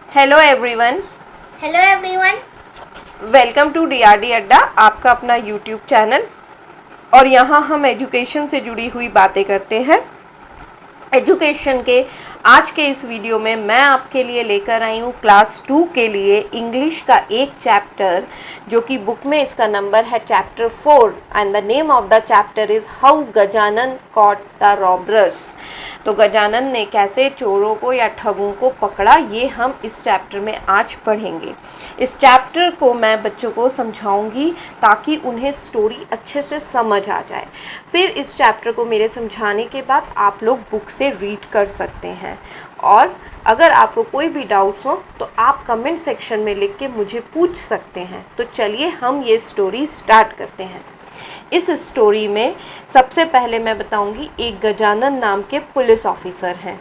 Hello everyone. Hello everyone. Welcome to DRD Adda, आपका अपना YouTube channel. और यहाँ हम एजुकेशन से जुड़ी हुई बातें करते हैं। एजुकेशन के आज के इस वीडियो में मैं आपके लिए लेकर आई हूँ क्लास 2 के लिए इंग्लिश का एक चैप्टर, जो कि बुक में इसका नंबर है chapter 4 and the name of the chapter is how Gajanan caught the robbers. तो गजानन ने कैसे चोरों को या ठगों को पकड़ा, ये हम इस चैप्टर में आज पढ़ेंगे। इस चैप्टर को मैं बच्चों को समझाऊंगी ताकि उन्हें स्टोरी अच्छे से समझ आ जाए। फिर इस चैप्टर को मेरे समझाने के बाद आप लोग बुक से रीड कर सकते हैं। और अगर आपको कोई भी डाउट्स हो तो आप कमेंट सेक्शन में लिख के मुझे पूछ सकते हैं। तो चलिए हम ये स्टोरी स्टार्ट करते हैं। इस स्टोरी में सबसे पहले मैं बताऊंगी, एक गजानन नाम के पुलिस ऑफिसर हैं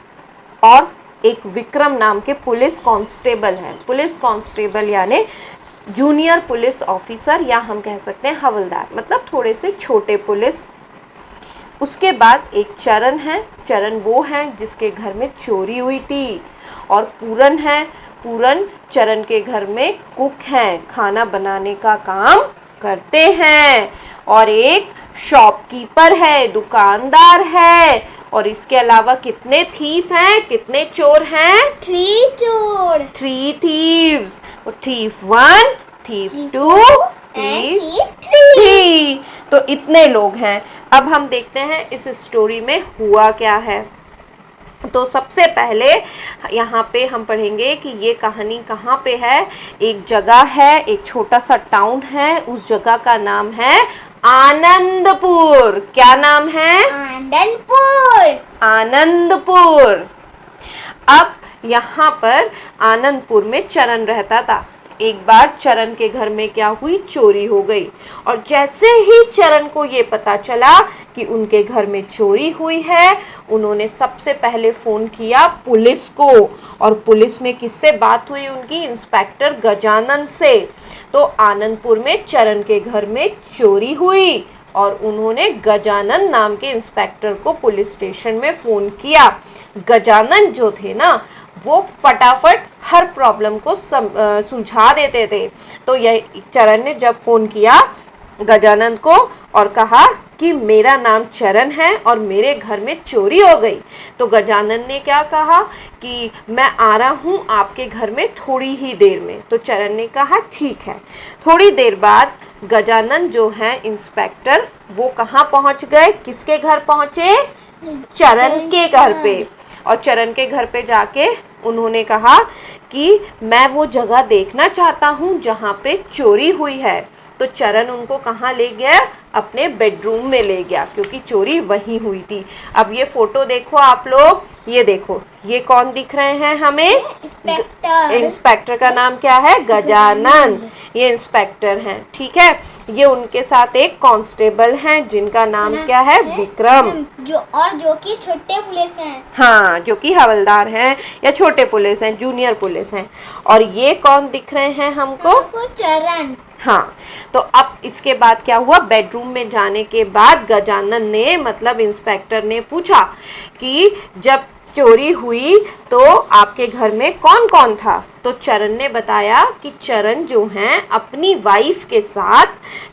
और एक विक्रम नाम के पुलिस कांस्टेबल हैं। पुलिस कांस्टेबल यानी जूनियर पुलिस ऑफिसर, या हम कह सकते हैं हवलदार, मतलब थोड़े से छोटे पुलिस। उसके बाद एक चरण है। चरण वो हैं जिसके घर में चोरी हुई थी। और पूरन है। पूरन चरण के घर में कुक हैं, खाना बनाने का काम करते हैं। और एक शॉपकीपर है, दुकानदार है। और इसके अलावा कितने थीफ हैं, कितने चोर हैं? 3 चोर। 3 थीव्स। Thief 1, thief 2, thief 3। तो इतने लोग हैं। अब हम देखते हैं इस स्टोरी में हुआ क्या है। तो सबसे पहले यहाँ पे हम पढ़ेंगे कि ये कहानी कहाँ पे है। एक जगह है, एक छोटा सा टाउन है। उस जगह का नाम है आनंदपुर। क्या नाम है? आनंदपुर। आनंदपुर। अब यहाँ पर आनंदपुर में चरण रहता था। एक बार चरण के घर में क्या हुई, चोरी हो गई। और जैसे ही चरण को ये पता चला कि उनके घर में चोरी हुई है, उन्होंने सबसे पहले फ़ोन किया पुलिस को। और पुलिस में किससे बात हुई उनकी? इंस्पेक्टर गजानन से। तो आनंदपुर में चरण के घर में चोरी हुई और उन्होंने गजानन नाम के इंस्पेक्टर को पुलिस स्टेशन में फ़ोन किया। गजानन जो थे ना, वो फटाफट हर प्रॉब्लम को सुलझा देते थे। तो यह चरण ने जब फ़ोन किया गजानन को और कहा कि मेरा नाम चरण है और मेरे घर में चोरी हो गई, तो गजानन ने क्या कहा कि मैं आ रहा हूँ आपके घर में थोड़ी ही देर में। तो चरण ने कहा ठीक है। थोड़ी देर बाद गजानन जो हैं इंस्पेक्टर, वो कहाँ पहुँच गए? किसके घर पहुँचे? चरण के घर पे। और चरण के घर पे जाके उन्होंने कहा कि मैं वो जगह देखना चाहता हूँ जहाँ पे चोरी हुई है। तो चरण उनको कहाँ ले गया? अपने बेडरूम में ले गया, क्योंकि चोरी वहीं हुई थी। अब ये फोटो देखो आप लोग, ये देखो, ये कौन दिख रहे हैं हमें? इंस्पेक्टर का नाम क्या है? गजानन। ये इंस्पेक्टर हैं, ठीक है। ये उनके साथ एक कांस्टेबल हैं जिनका नाम क्या है? विक्रम। जो कि छोटे पुलिस हैं। हाँ, जो कि हवलदार हैं या छोटे पुलिस हैं, जूनियर पुलिस हैं। और ये कौन दिख रहे हैं हमको? चरण। हाँ। तो अब इसके बाद क्या हुआ? बेडरूम में जाने के बाद गजानन ने, मतलब इंस्पेक्टर ने पूछा कि जब चोरी हुई तो आपके घर में कौन कौन था? तो चरण ने बताया कि चरण जो हैं अपनी वाइफ के साथ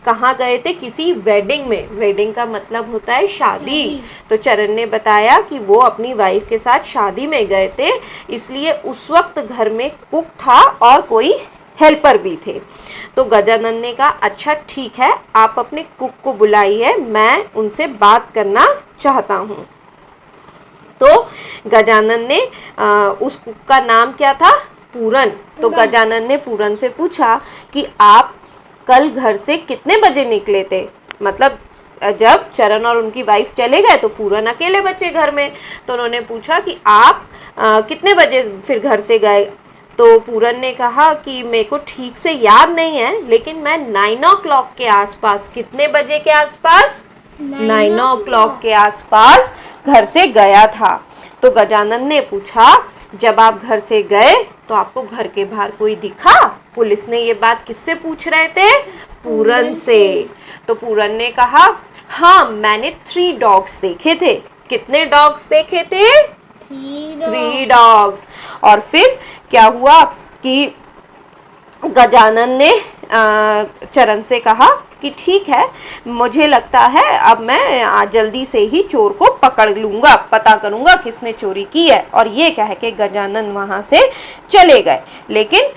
कहाँ गए थे? किसी वेडिंग में। वेडिंग का मतलब होता है शादी। तो चरण ने बताया कि वो अपनी वाइफ के साथ शादी में गए थे, इसलिए उस वक्त घर में कुक था और कोई हेल्पर भी थे। तो गजानन ने कहा अच्छा ठीक है, आप अपने कुक को बुलाइए, मैं उनसे बात करना चाहता हूँ। तो गजानन ने उस कुक का नाम क्या था? पूरन। तो गजानन ने पूरन से पूछा कि आप कल घर से कितने बजे निकले थे? मतलब जब चरण और उनकी वाइफ चले गए तो पूरन अकेले बचे घर में। तो उन्होंने पूछा कि आप कितने बजे फिर घर से गए? तो पूरन ने कहा कि मेरे को ठीक से याद नहीं है, लेकिन मैं 9 o'clock के आसपास। कितने बजे के आसपास? 9 o'clock के आसपास घर से गया था। तो गजानन ने पूछा जब आप घर से गए तो आपको घर के बाहर कोई दिखा? पुलिस ने ये बात किससे पूछ रहे थे? पूरन से। तो पूरन ने कहा हाँ, मैंने 3 डॉग्स देखे थे। कितने डॉग्स देखे थे? 3 डॉग्स। और फिर क्या हुआ कि गजानन ने चरण से कहा कि ठीक है, मुझे लगता है अब मैं जल्दी से ही चोर को पकड़ लूँगा, पता करूँगा किसने चोरी की है। और ये कह के गजानन वहाँ से चले गए। लेकिन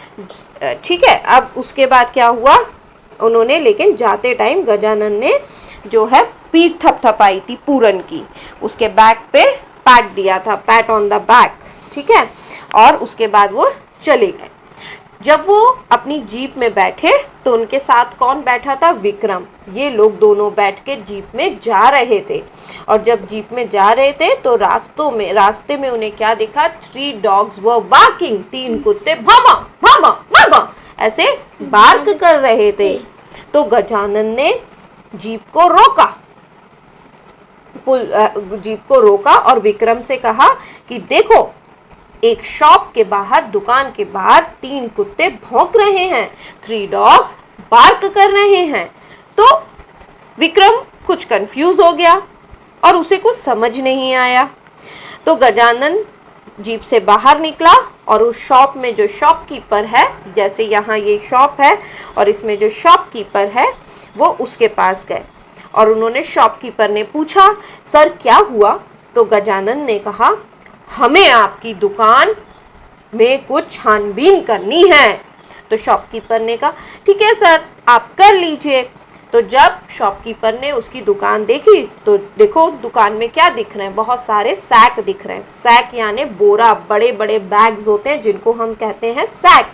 ठीक है, अब उसके बाद क्या हुआ, उन्होंने लेकिन जाते टाइम गजानन ने जो है पीठ थपथपाई थी पूरन की, उसके बैक पे पैट दिया था, पैट ऑन द बैक, ठीक है। और उसके बाद वो चले गए। जब वो अपनी जीप में बैठे तो उनके साथ कौन बैठा था, विक्रम। ये लोग दोनों बैठ के जीप में जा रहे थे। और जब जीप में जा रहे थे तो रास्ते में उन्हें क्या दिखा, 3 डॉग्स वर बार्किंग, 3 कुत्ते भामा भामा भामा ऐसे बार्क कर रहे थे। तो गजानन ने जीप को रोका और विक्रम से कहा कि देखो, एक शॉप के बाहर, दुकान के बाहर 3 कुत्ते भौंक रहे हैं, 3 डॉग्स बार्क कर रहे हैं। तो विक्रम कुछ कंफ्यूज हो गया और उसे कुछ समझ नहीं आया। तो गजानन जीप से बाहर निकला और उस शॉप में जो शॉपकीपर है, जैसे यहाँ ये शॉप है और इसमें जो शॉपकीपर है वो उसके पास गए और उन्होंने, शॉपकीपर ने पूछा, सर क्या हुआ? तो गजानन ने कहा, हमें आपकी दुकान में कुछ छानबीन करनी है। तो शॉपकीपर ने कहा, ठीक है सर, आप कर लीजिए। तो जब शॉपकीपर ने उसकी दुकान देखी तो देखो दुकान में क्या दिख रहे हैं, बहुत सारे सैक दिख रहे हैं। सैक यानी बोरा, बड़े बड़े बैग्स होते हैं जिनको हम कहते हैं सैक।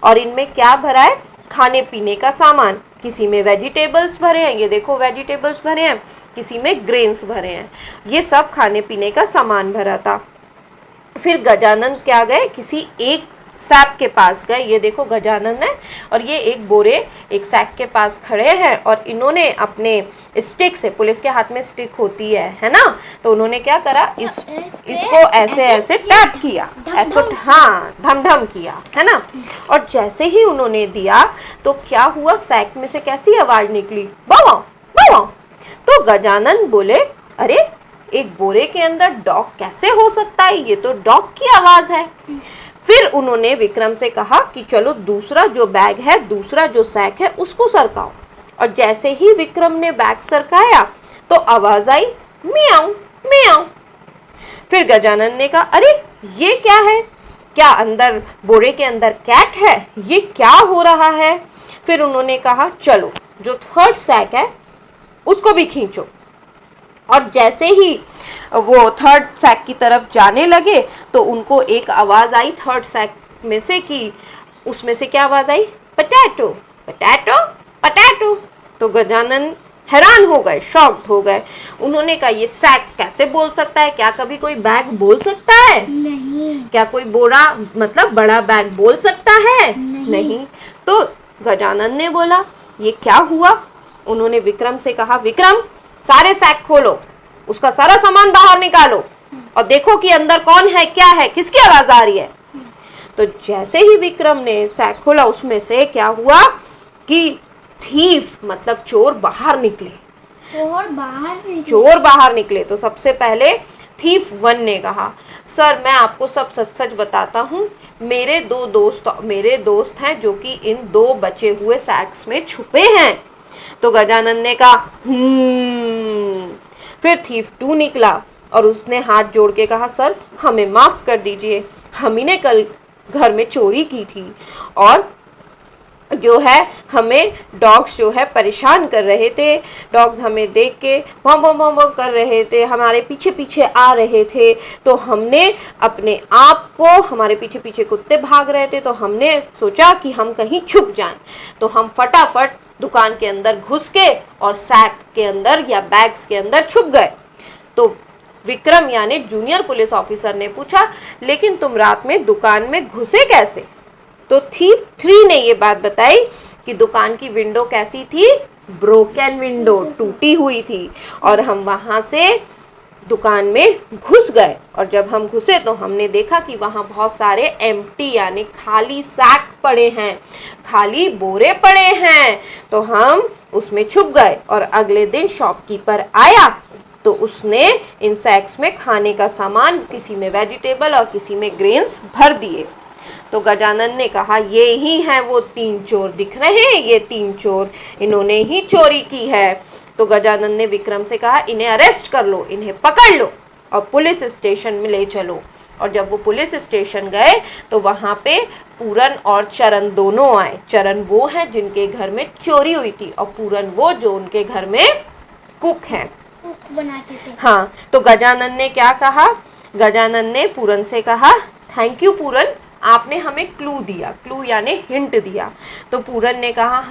और इनमें क्या भरा है, खाने पीने का सामान। किसी में वेजिटेबल्स भरे हैं, ये देखो वेजिटेबल्स भरे हैं, किसी में ग्रेन्स भरे हैं। ये सब खाने पीने का सामान भरा था। फिर गजानन क्या गए, किसी एक सैक के पास गए। ये देखो गजानन है और ये एक बोरे एक सैक के पास खड़े हैं और इन्होंने अपने स्टिक से, पुलिस के हाथ में स्टिक होती है ना, तो उन्होंने क्या करा, इसको ऐसे ऐसे टैप किया, हाँ धम धम किया, है ना। और जैसे ही उन्होंने दिया तो क्या हुआ, सैक में से कैसी आवाज निकली, बावा बावा। तो गजानन बोले, अरे एक बोरे के अंदर डॉग कैसे हो सकता है, ये तो डॉग की आवाज है। फिर उन्होंने विक्रम से कहा कि चलो दूसरा जो बैग है, दूसरा जो सैक है उसको सरकाओ। और जैसे ही विक्रम ने बैग सरकाया तो आवाज आई, म्याऊं म्याऊं। फिर गजानन ने कहा, अरे ये क्या है, क्या अंदर बोरे के अंदर कैट है, ये क्या हो रहा है। फिर उन्होंने कहा, चलो जो 3rd सैक है उसको भी खींचो। और जैसे ही वो 3rd सैक की तरफ जाने लगे तो उनको एक आवाज़ आई 3rd सैक में से कि उसमें से क्या आवाज़ आई, पटैटो पटैटो पटैटो। तो गजानन हैरान हो गए, शॉक्ड हो गए। उन्होंने कहा, ये सैक कैसे बोल सकता है, क्या कभी कोई बैग बोल सकता है? नहीं। क्या कोई बोरा मतलब बड़ा बैग बोल सकता है? नहीं। तो गजानन ने बोला, ये क्या हुआ? उन्होंने विक्रम से कहा, विक्रम सारे सैक खोलो, उसका सारा सामान बाहर निकालो और देखो कि अंदर कौन है, क्या है, किसकी आवाज आ रही है। तो जैसे ही विक्रम ने सैक खोला उसमें से क्या हुआ कि थीफ मतलब चोर बाहर निकले। चोर बाहर निकले तो सबसे पहले थीफ 1 ने कहा, सर मैं आपको सब सच सच बताता हूँ, मेरे दोस्त हैं जो कि इन 2 बचे हुए सैक्स में छुपे हैं। तो गजानन ने कहा फिर थीफ 2 निकला और उसने हाथ जोड़ के कहा, सर हमें माफ़ कर दीजिए, हम ही ने कल घर में चोरी की थी और जो है हमें डॉग्स जो है परेशान कर रहे थे। डॉग्स हमें देख के भौं भौं भौं भौं कर रहे थे, हमारे पीछे पीछे आ रहे थे। तो हमने अपने आप को, हमारे पीछे पीछे कुत्ते भाग रहे थे तो हमने सोचा कि हम कहीं छुप जाएं। तो हम फटाफट दुकान के अंदर घुस के और सैक के अंदर या बैग्स के अंदर छुप गए। तो विक्रम यानी जूनियर पुलिस ऑफिसर ने पूछा, लेकिन तुम रात में दुकान में घुसे कैसे? तो थीफ 3 ने ये बात बताई कि दुकान की विंडो कैसी थी, ब्रोकन विंडो, टूटी हुई थी और हम वहाँ से दुकान में घुस गए। और जब हम घुसे तो हमने देखा कि वहाँ बहुत सारे एम्प्टी यानी खाली सैक पड़े हैं, खाली बोरे पड़े हैं। तो हम उसमें छुप गए और अगले दिन शॉपकीपर आया तो उसने इन सैक्स में खाने का सामान, किसी में वेजिटेबल और किसी में ग्रेन्स भर दिए। तो गजानन ने कहा ये ही हैं वो 3 चोर, दिख रहे हैं ये 3 चोर, इन्होंने ही चोरी की है। तो गजानन ने विक्रम से कहा इन्हें अरेस्ट कर लो, इन्हें पकड़ लो और पुलिस स्टेशन में ले चलो। और जब वो पुलिस स्टेशन गए तो वहाँ पे पूरन और चरण दोनों आए। चरण वो हैं जिनके घर में चोरी हुई थी और पूरन वो जो उनके घर में कुक हैं, कुक बनाते थे। हाँ। तो गजानन ने क्या कहा, गजानन ने पूरन से कहा थैंक यू पूरन, आपने हमें क्लू दिया, क्लू यानी हिंट दिया। तो पूरन ने कहा